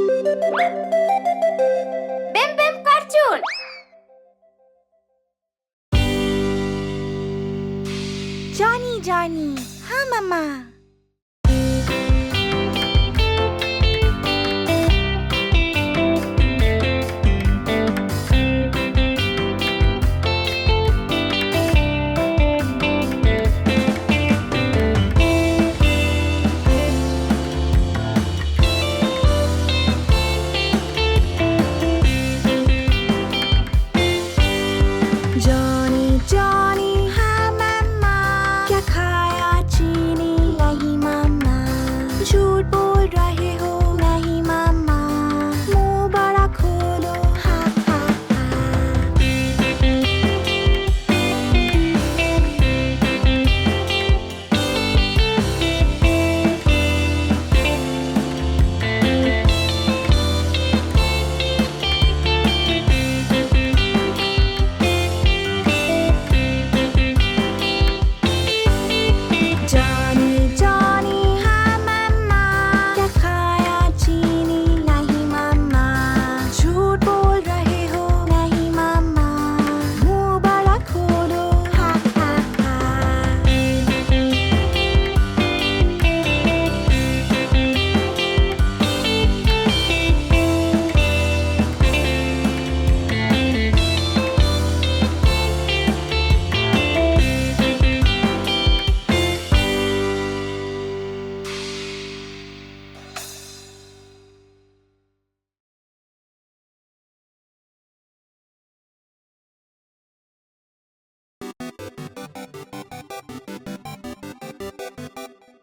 Bim Bim Cartoon. Johnny, Johnny. हाँ मम्मा। Johnny, Johnny. हाँ मम्मा। क्या खाया चीनी? नहीं मम्मा। झूठ बोल रहे हो? नहीं मम्मा। मुंह बड़ा खोलो। हाँ हाँ हाँ। Johnny, Johnny. हाँ मम्मा। क्या खाया चीनी? नहीं मम्मा। झूठ बोल रहे हो? नहीं मम्मा। मुंह बड़ा खोलो। हाँ हाँ हाँ।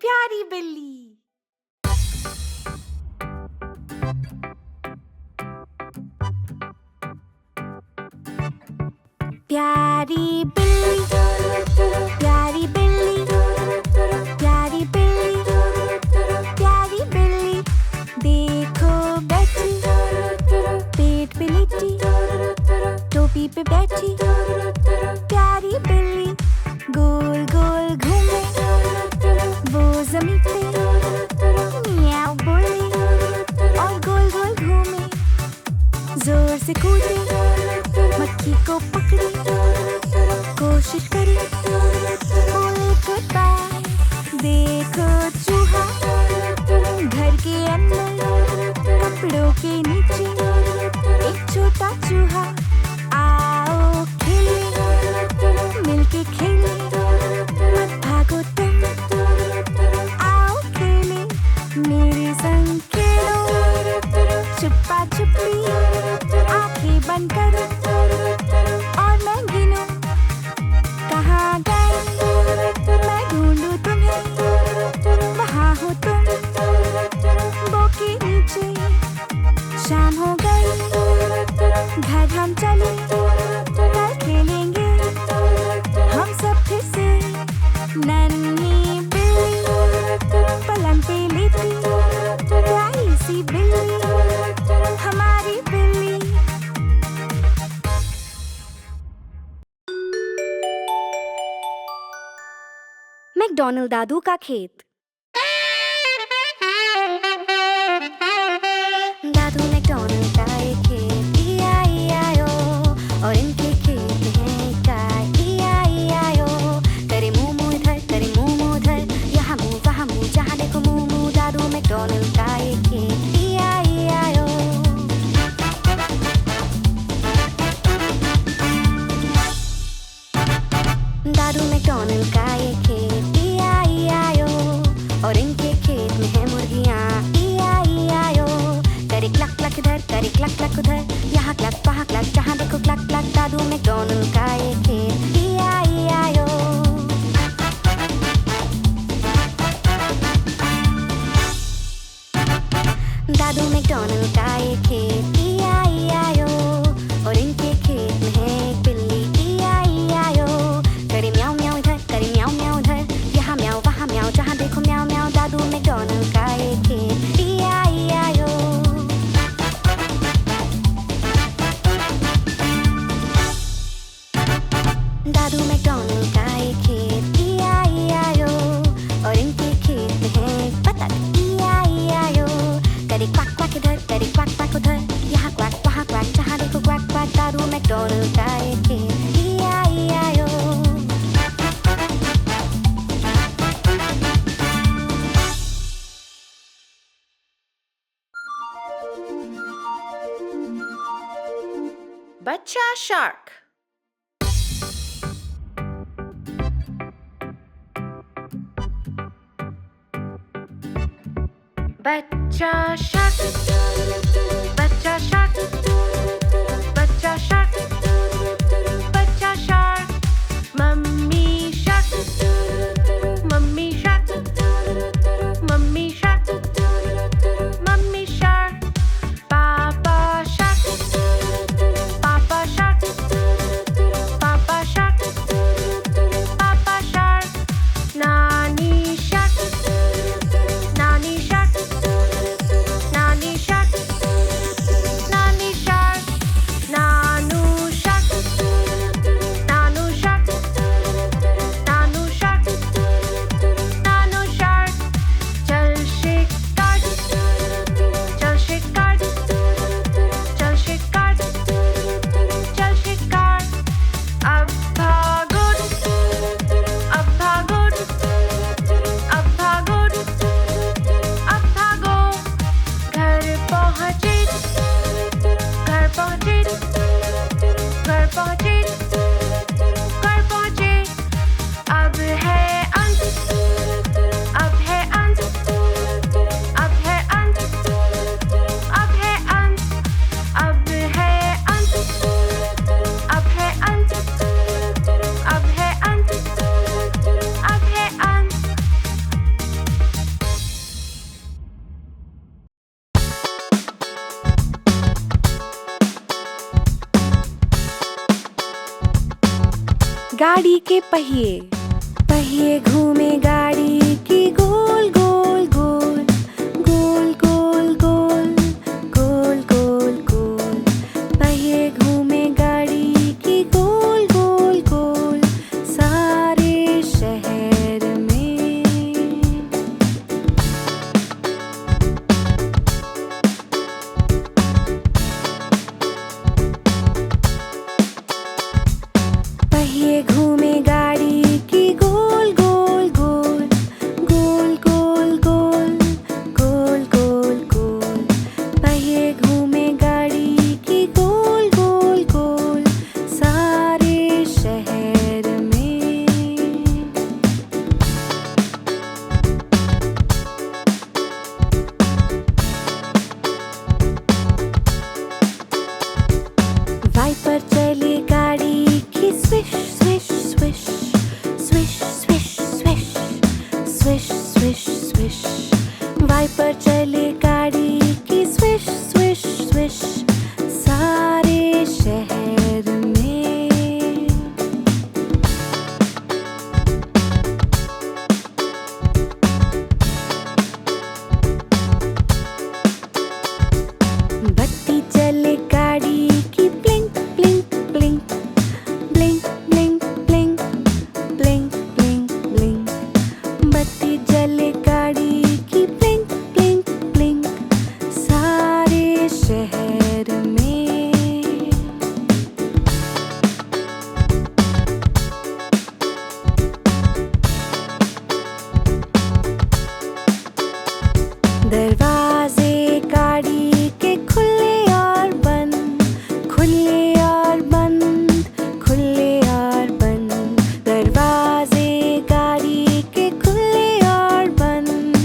प्यारी बिल्ली। प्यारी बिल्ली, प्यारी बिल्ली, प्यारी बिल्ली, प्यारी बिल्ली। देखो बैठी, पेट पे लेटी, टोपी पे बैठी। प्यारी बिल्ली गोल गोल घूमे, वो जमीन पे मियाओ बोले और गोल गोल घूमे। जोर से कूदे, मक्खी को पकड़े, कोशिश करे बोले गुड बाय। देखो चूहा घर के अंदर, कपड़ों के नीचे एक छोटा चूहा। आओ खेले, मिलके खेले, मत भागो तुम। आओ खेले, मेरे संग खेलो, छुपा छुपी, आंखें बंद करो और मैं गिनूं। कहाँ गए मैं ढूंढूं तुम्हें, वहाँ हो तुम वो के नीचे। शाम हो गई, घर हम चले, कल खेलेंगे हम सब फिर से। नन्ही बिल्ली पलंग पे लेटी, प्यारी सी बिल्ली हमारी बिल्ली। मैकडॉनल्ड दादू का खेत। दादू मैकडॉनल्ड का एक खेत, E-I-E-I-O, और इनके खेत में है गाय, E-I-E-I-O। करे मुंह मुंह इधर, करे मुंह मुंह उधर, यहाँ मुंह वहाँ मुंह, जहाँ देखो मुंह मुंह। दादू मैकडॉनल्ड का एक खेत, E-I-E-I-O। दादू मैकडॉनल्ड का एक खेत, E-I-E-I-O, और इनके खेत में है मुर्गियाँ, E-I-E-I-O। करे क्लक क्लक इधर, करे क्लक क्लक उधर, यहाँ क्लक वहाँ क्लक, जहाँ देखो क्लक क्लक। दादू मैकडॉनल्ड का एक खेत, E-I-E-I-O। दादू मैकडॉनल्ड का एक खेत, E-I-E-I-O, और इनके खेत में है एक बिल्ली, E-I-E-I-O। करे म्याऊ म्याऊ इधर, करे म्याऊ म्याऊ उधर, यहाँ म्याऊ वहाँ म्याऊ, जहाँ देखो म्याऊ म्याऊ। दादू मैकडॉनल्ड का एक खेत, E-I-E-I-O। दादू मैकडॉनल्ड का एक खेत, E-I-E-I-O, और इनके खेत में है एक बतख, E-I-E-I-O। करे क्वाक क्वाक इधर, करे बच्चा शार्क. बच्चा शार्क, बच्चा शार्क, बच्चा शार्क, बच्चा shark. Mummy shark, mummy shark, mummy shark, mummy shark. पापा शार्क, पापा शार्क, पापा शार्क, पापा शार्क. नानी शार्क, नानी शार्क, नानी शार्क, नानी शार्क. नानू शार्क, नानू शार्क, नानू शार्क, नानू शार्क. चल शिकार, चल शिकार, चल शिकार, चल शिकार. अब भागो, अब भागो, अब भागो, अब भागो. घर पहुँचे, घर पहुँचे, घर पहुँचे, घर पहुँचे. अब है अंत, अब है अंत, अब है अंत, अब है अंत, अब है अंत, अब है अंत, अब है अंत, अब है अंत. गाड़ी के पहिए, पहिए घूमे गाड़ी की गोल गोल गोल, गोल गोल गोल, गोल गोल गोल. पहिए घूमे गाड़ी की गोल गोल गोल, सारे शहर में. पहिए घूमे गाड़ी की गोल गोल गोल, गोल गोल गोल, गोल गोल गोल. पहिए घूमे गाड़ी की गोल गोल गोल, सारे शहर में. वाइपर चली गाड़ी की swish swish swish, swish swish swish, swish swish swish. Wiper चली गाड़ी की स्विश स्विश स्विश, सारे शहर में. बत्ती चले गाड़ी की blink blink blink, blink blink blink, blink blink blink. बत्ती जले गाड़ी की ब्लिंक ब्लिंक ब्लिंक, सारे शहर में. दरवाजे गाड़ी के खुले और बंद, खुले और बंद, खुले और बंद. दरवाजे गाड़ी के खुले और बंद,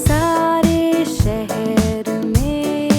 सारे शहर में.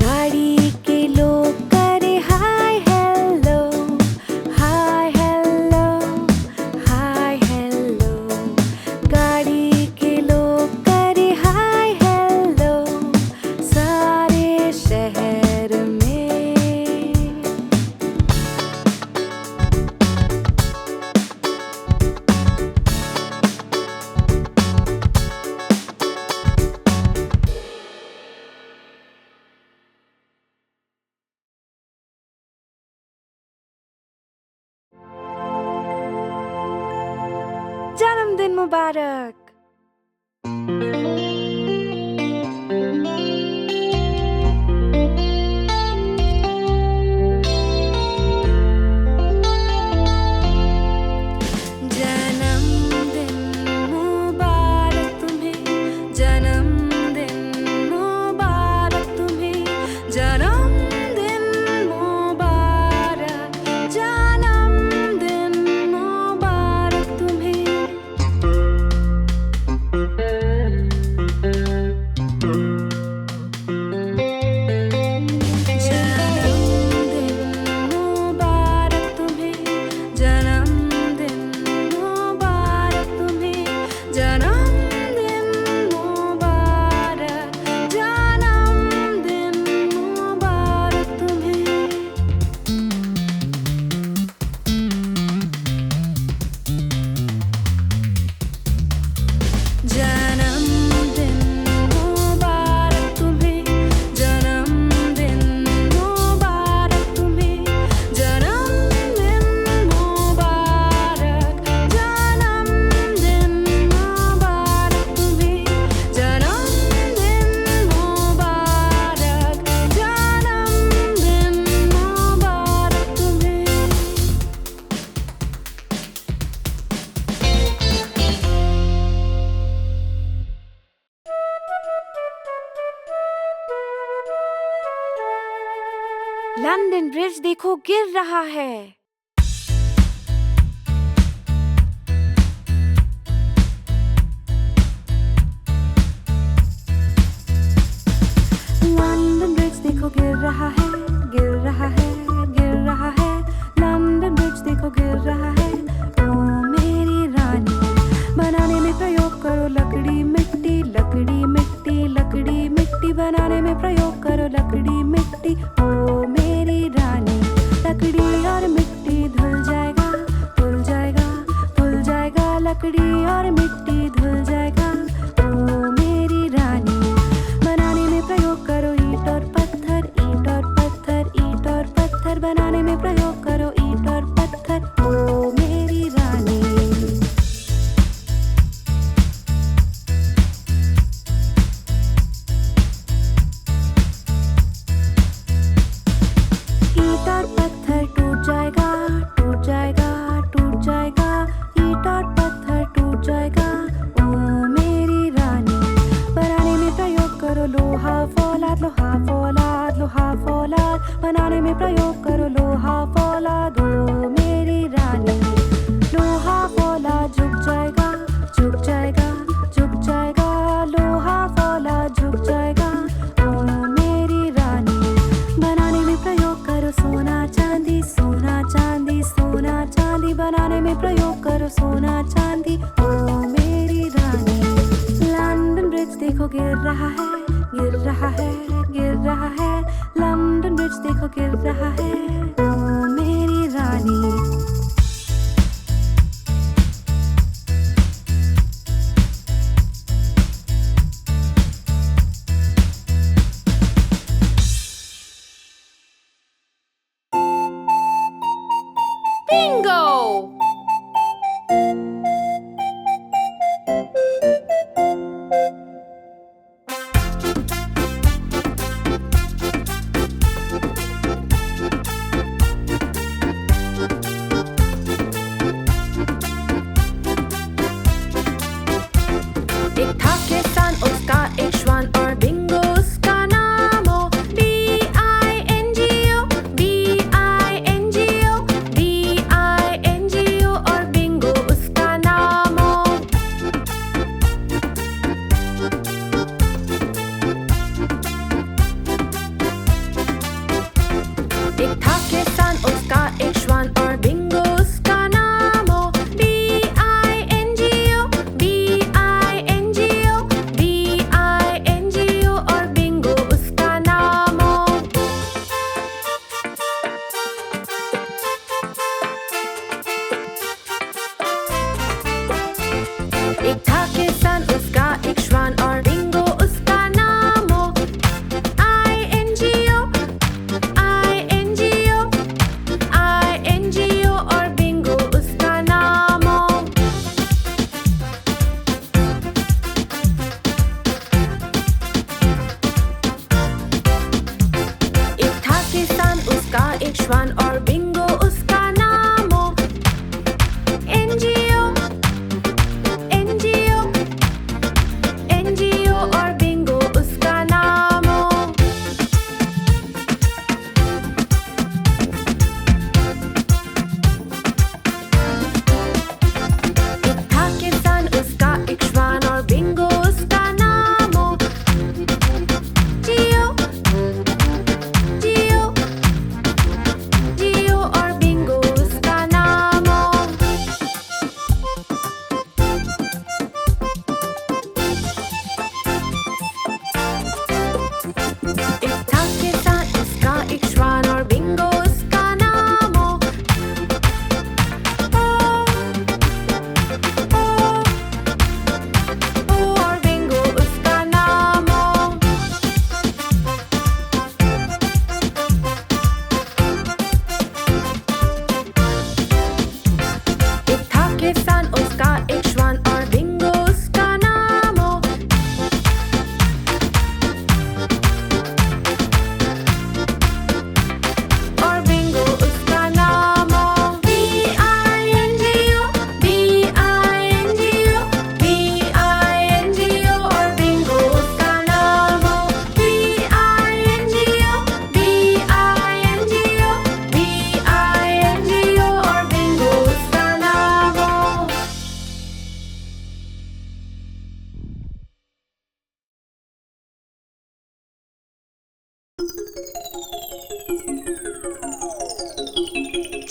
गाड़ी के लोग करे hi hello, hi hello, hi hello. गाड़ी के लोग करे हाय हेलो, सारे शहर में. जन्मदिन मुबारक. जन्मदिन ब्रिज देखो गिर रहा है। लंदन ब्रिज देखो गिर रहा है, गिर रहा है, गिर रहा है। लंदन ब्रिज देखो गिर रहा है। ओ मेरी रानी, बनाने में प्रयोग करो लकड़ी मिट्टी, लकड़ी मिट्टी, लकड़ी मिट्टी। बनाने में प्रयोग करो लकड़ी मिट्टी। ओ मेरी रानी, लकड़ी और मिट्टी धुल जाएगा, धुल जाएगा, धुल जाएगा। लकड़ी और मिट्टी धुल जाएगा। ओ मेरी रानी, बनाने में प्रयोग करो ईंट और पत्थर, ईंट और पत्थर, ईंट और पत्थर। बनाने में प्रयोग करो ईंट और पत्थर। ओ मेरी रानी। ईंट और पत्थर टूट जाएगा, टूट जाएगा, टूट जाएगा। ईंट और पत्थर टूट जाएगा। ओ मेरी रानी, बनाने में प्रयोग करो लोहा फौलाद, लोहा फौलाद, लोहा फौलाद। बनाने में प्रयोग करो लोहा फौलाद। ओ मेरी रानी, लोहा फौलाद झुक जाएगा, झुक जाएगा, झुक जाएगा। लोहा फौलाद झुक जाएगा। ओ मेरी रानी, बनाने में प्रयोग करो सोना चांदी, सोना चांदी, सोना चांदी। बनाने में प्रयोग करो सोना चांदी। ओ मेरी रानी, लंदन ब्रिज देखो गिर रहा है, गिर रहा है, गिर रहा है। लंदन ब्रिज देखो गिर रहा है। ओ मेरी रानी। Bingo! एक था किसान, उसका एक श्वान और बिंगो उसका नाम हो। B-I-N-G-O, B-I-N-G-O, B-I-N-G-O और बिंगो उसका नाम हो। एक था किसान, उसका एक श्वान और बिंगो उसका नाम हो। B-I-N-G-O, B-I-N-G-O, B-I-N-G-O और बिंगो उसका नाम हो। एक था किसान, उसका एक श्वान और बिंगो उसका नाम हो। I-N-G-O, I-N-G-O, I-N-G-O और बिंगो उसका नाम हो। एक था किसान, उसका एक श्वान और बिंगो उसका नाम हो। N-G-O, N-G-O,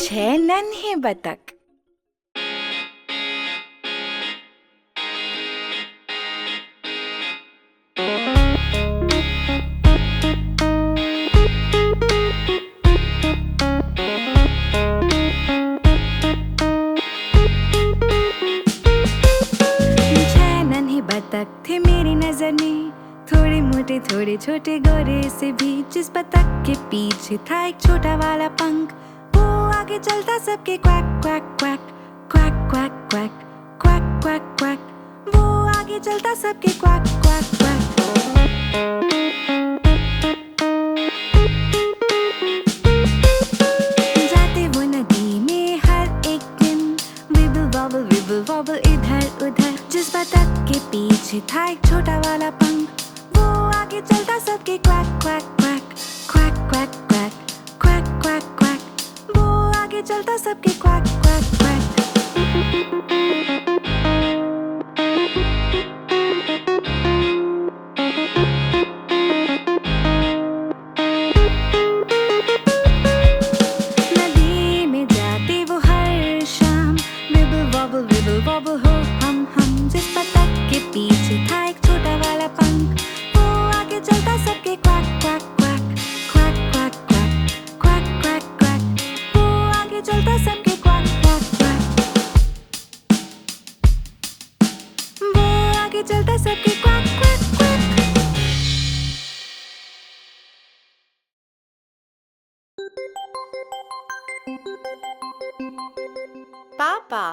6 नन्हे बतख। बतख थे मेरी नजर में, थोड़े मोटे थोड़े छोटे गोरे से भी। जिस बतख के पीछे था एक छोटा वाला पंख, वो आगे चलता सबके quack quack quack quack quack quack quack quack quack. वो आगे चलता सबके क्वैक क्वैक क्वैक। जाते वो नदी में हर एक दिन, विबल वॉबल इधर उधर। जिस बतख के पीछे था एक छोटा वाला पंख, वो आगे चलता सबके quack quack quack quack quack quack quack quack quack. वो आगे चलता सबके क्वैक क्वैक क्वैक। नदी में जाते वो हर शाम, विबल वॉबल हो हम। जिस बतख के पीछे था एक छोटा वाला पंख, वो आगे चलता सबके quack quack quack quack quack quack quack quack quack. वो आगे चलता सबके क्वैक क्वैक क्वैक। वो आगे चलता सबके क्वैक क्वैक क्वैक। पापा।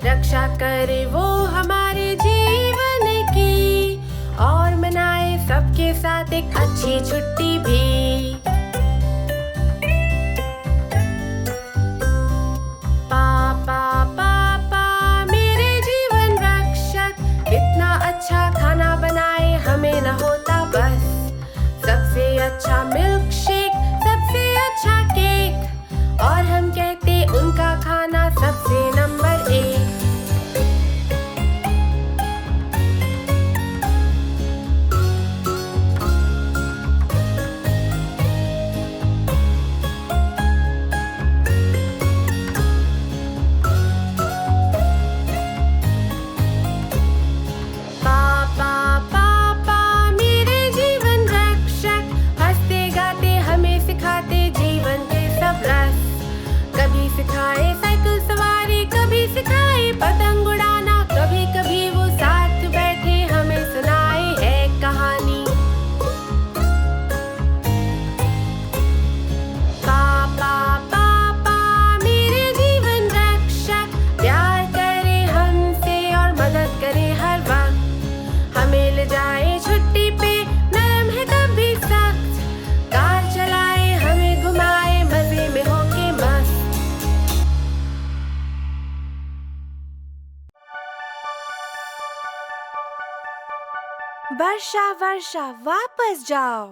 रक्षा करे वो हमारे जीवन की, और मनाए सबके साथ एक अच्छी छुट्टी भी। पापा पापा मेरे जीवन रक्षक, कितना अच्छा खाना बनाए हमें न होता बस। सबसे अच्छा मिल्क शेक, सबसे अच्छा केक, और हम कहते उनका खाना सबसे नंबर 1। सिखाए साइकिल सवारी, कभी सिखाए पतंग उड़ाना, कभी कभी वो साथ बैठे हमें सुनाए है कहानी। पापा पापा मेरे जीवन रक्षक, प्यार करे हमसे और मदद करे हर वक्त। हमें ले जाए छुट्टी पे, नरम है कभी सख्त, कार चलाए हमें घुमाए, मजे में होके मस्त। वर्षा वर्षा वापस जाओ।